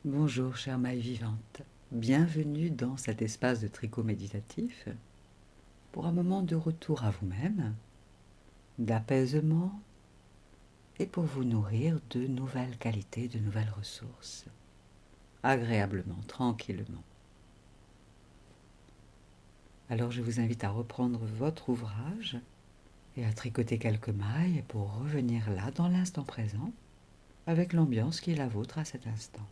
Bonjour chère maille vivante, bienvenue dans cet espace de tricot méditatif pour un moment de retour à vous-même, d'apaisement et pour vous nourrir de nouvelles qualités, de nouvelles ressources, agréablement, tranquillement. Alors je vous invite à reprendre votre ouvrage et à tricoter quelques mailles pour revenir là dans l'instant présent avec l'ambiance qui est la vôtre à cet instant.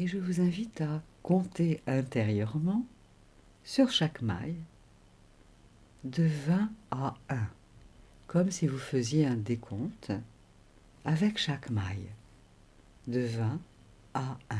Et je vous invite à compter intérieurement sur chaque maille de 20 à 1, comme si vous faisiez un décompte avec chaque maille, de 20 à 1.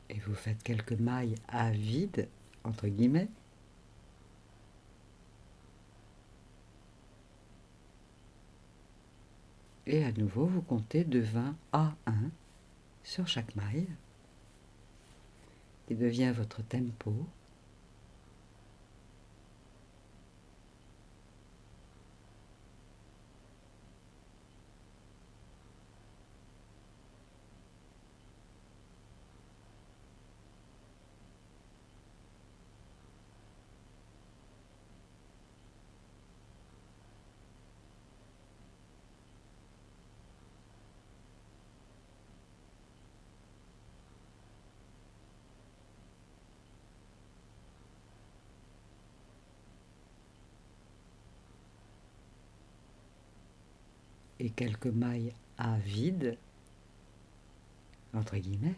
Et vous faites quelques mailles à vide, entre guillemets, et à nouveau vous comptez de 20 à 1 sur chaque maille, qui devient votre tempo. Et quelques mailles à vide, entre guillemets,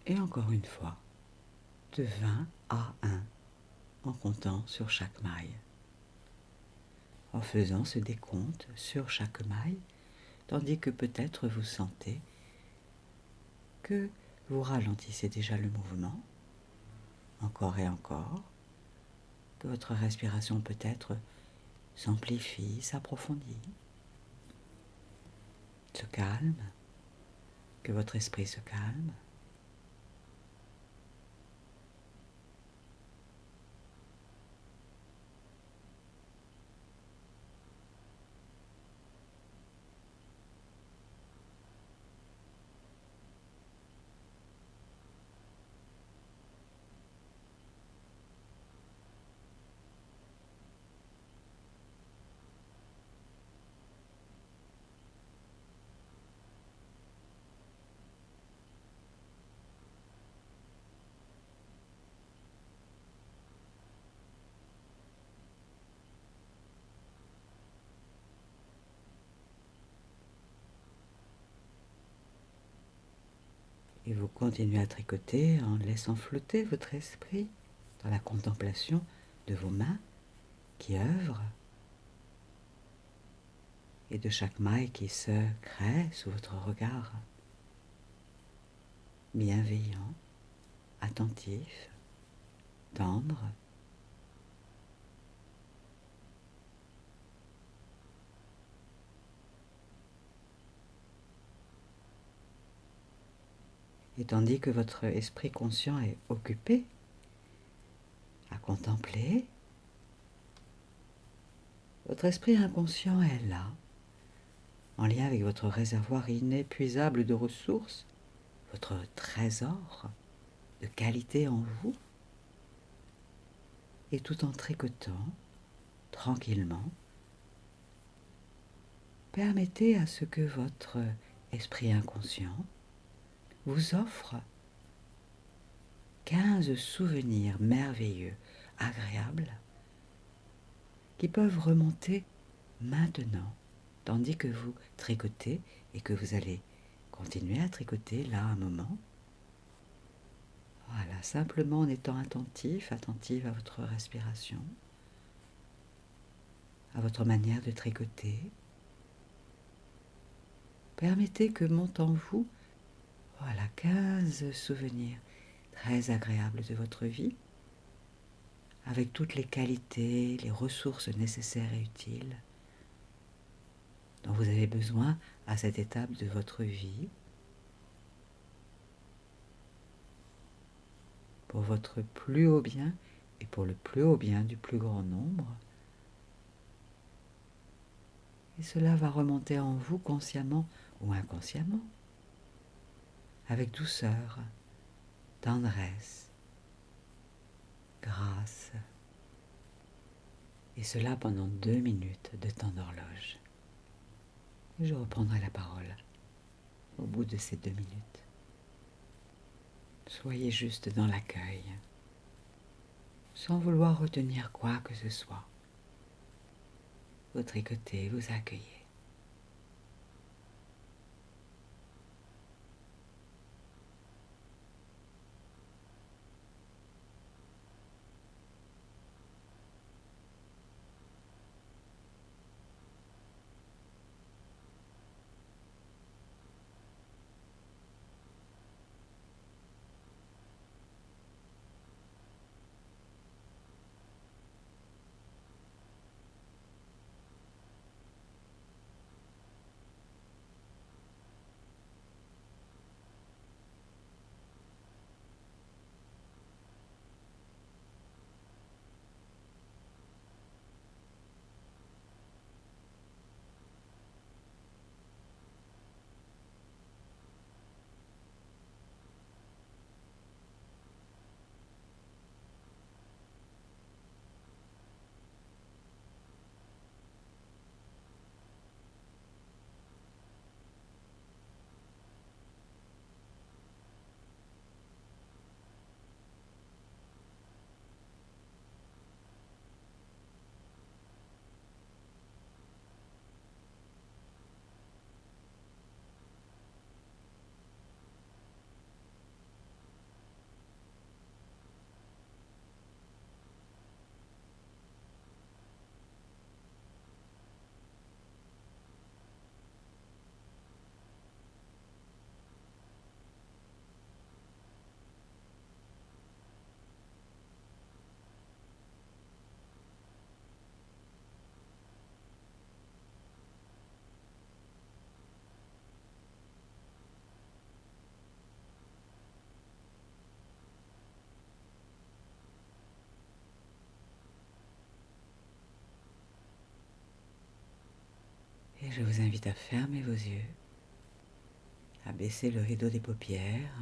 et encore une fois, de 20 à 1 en comptant sur chaque maille, en faisant ce décompte sur chaque maille, tandis que peut-être vous sentez que vous ralentissez déjà le mouvement, encore et encore, que votre respiration peut-être s'amplifie, s'approfondit, se calme, que votre esprit se calme. Et vous continuez à tricoter en laissant flotter votre esprit dans la contemplation de vos mains qui œuvrent et de chaque maille qui se crée sous votre regard bienveillant, attentif, tendre. Et tandis que votre esprit conscient est occupé à contempler, votre esprit inconscient est là, en lien avec votre réservoir inépuisable de ressources, votre trésor de qualité en vous, Et tout en tricotant, tranquillement, permettez à ce que votre esprit inconscient vous offre 15 souvenirs merveilleux, agréables, qui peuvent remonter maintenant, tandis que vous tricotez et que vous allez continuer à tricoter là un moment. Voilà, simplement en étant attentive à votre respiration, à votre manière de tricoter. Permettez que montent en vous, voilà, 15 souvenirs très agréables de votre vie, avec toutes les qualités, les ressources nécessaires et utiles dont vous avez besoin à cette étape de votre vie, pour votre plus haut bien et pour le plus haut bien du plus grand nombre. Et cela va remonter en vous consciemment ou inconsciemment, avec douceur, tendresse, grâce. Et cela pendant 2 minutes de temps d'horloge. Et je reprendrai la parole au bout de ces 2 minutes. Soyez juste dans l'accueil, sans vouloir retenir quoi que ce soit. Vous tricotez, vous accueillez. Et je vous invite à fermer vos yeux, à baisser le rideau des paupières,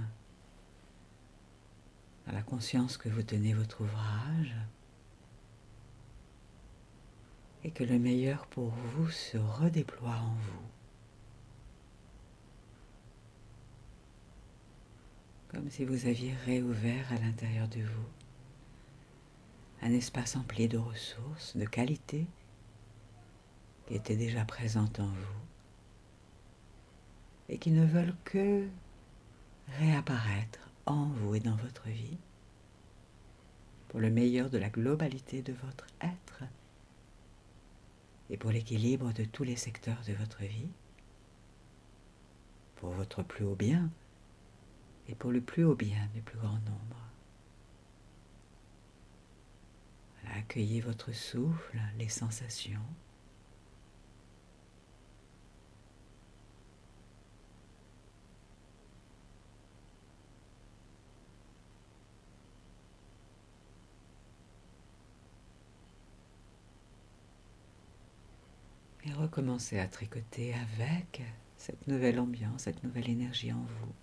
dans la conscience que vous tenez votre ouvrage et que le meilleur pour vous se redéploie en vous. Comme si vous aviez réouvert à l'intérieur de vous un espace empli de ressources, de qualités qui étaient déjà présentes en vous et qui ne veulent que réapparaître en vous et dans votre vie pour le meilleur de la globalité de votre être et pour l'équilibre de tous les secteurs de votre vie, pour votre plus haut bien et pour le plus haut bien du plus grand nombre. Voilà, accueillez votre souffle, les sensations. Et recommencez à tricoter avec cette nouvelle ambiance, cette nouvelle énergie en vous,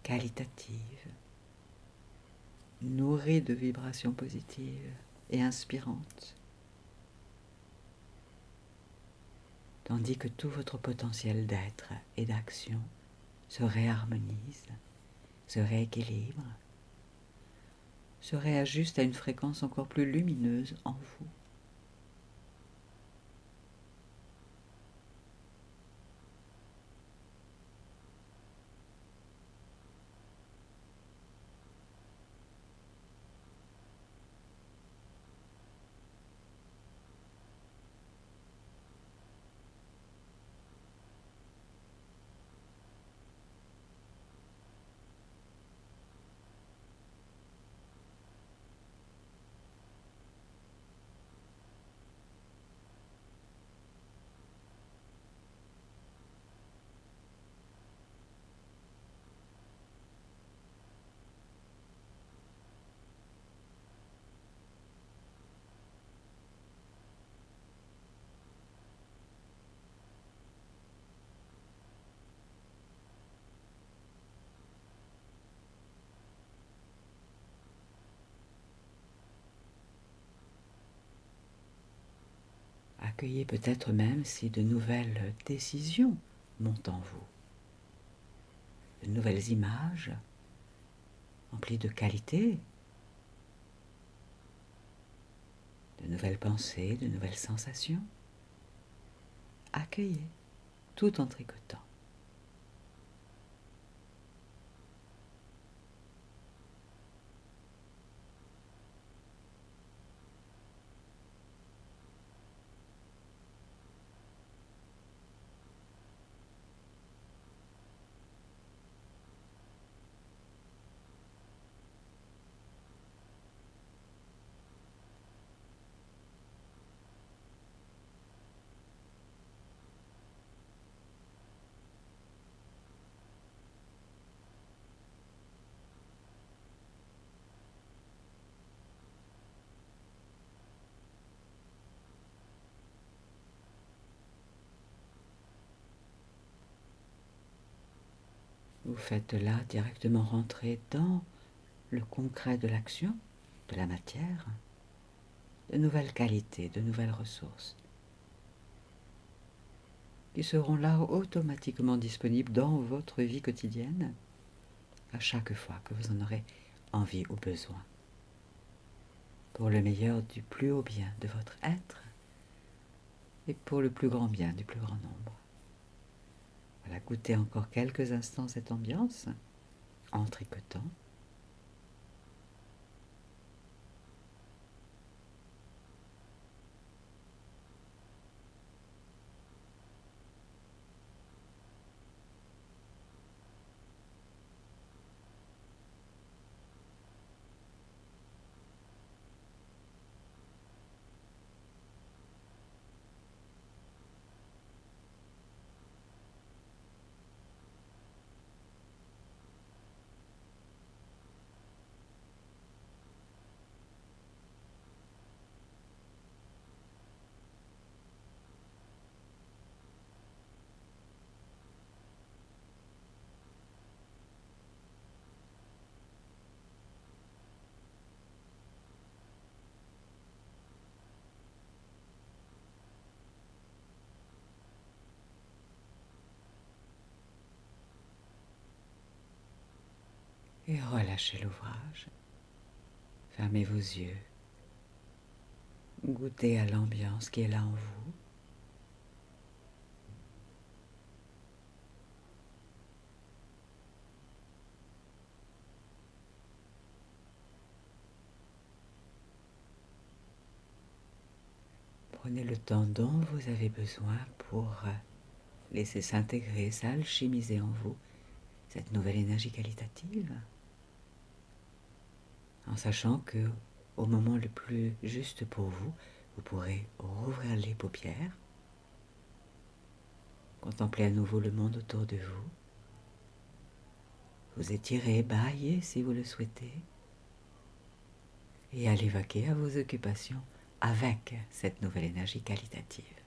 qualitative, nourrie de vibrations positives et inspirantes, tandis que tout votre potentiel d'être et d'action se réharmonise, se rééquilibre, se réajuste à une fréquence encore plus lumineuse en vous. Accueillez peut-être même si de nouvelles décisions montent en vous, de nouvelles images emplies de qualité, de nouvelles pensées, de nouvelles sensations. Accueillez tout en tricotant. Vous faites là directement rentrer dans le concret de l'action, de la matière, de nouvelles qualités, de nouvelles ressources qui seront là automatiquement disponibles dans votre vie quotidienne à chaque fois que vous en aurez envie ou besoin, pour le meilleur du plus haut bien de votre être et pour le plus grand bien du plus grand nombre. Voilà, goûtez encore quelques instants cette ambiance en tricotant. Et relâchez l'ouvrage. Fermez vos yeux. Goûtez à l'ambiance qui est là en vous. Prenez le temps dont vous avez besoin pour laisser s'intégrer, s'alchimiser en vous cette nouvelle énergie qualitative, en sachant que au moment le plus juste pour vous, vous pourrez rouvrir les paupières, contempler à nouveau le monde autour de vous, vous étirer, bâiller si vous le souhaitez, et aller vaquer à vos occupations avec cette nouvelle énergie qualitative.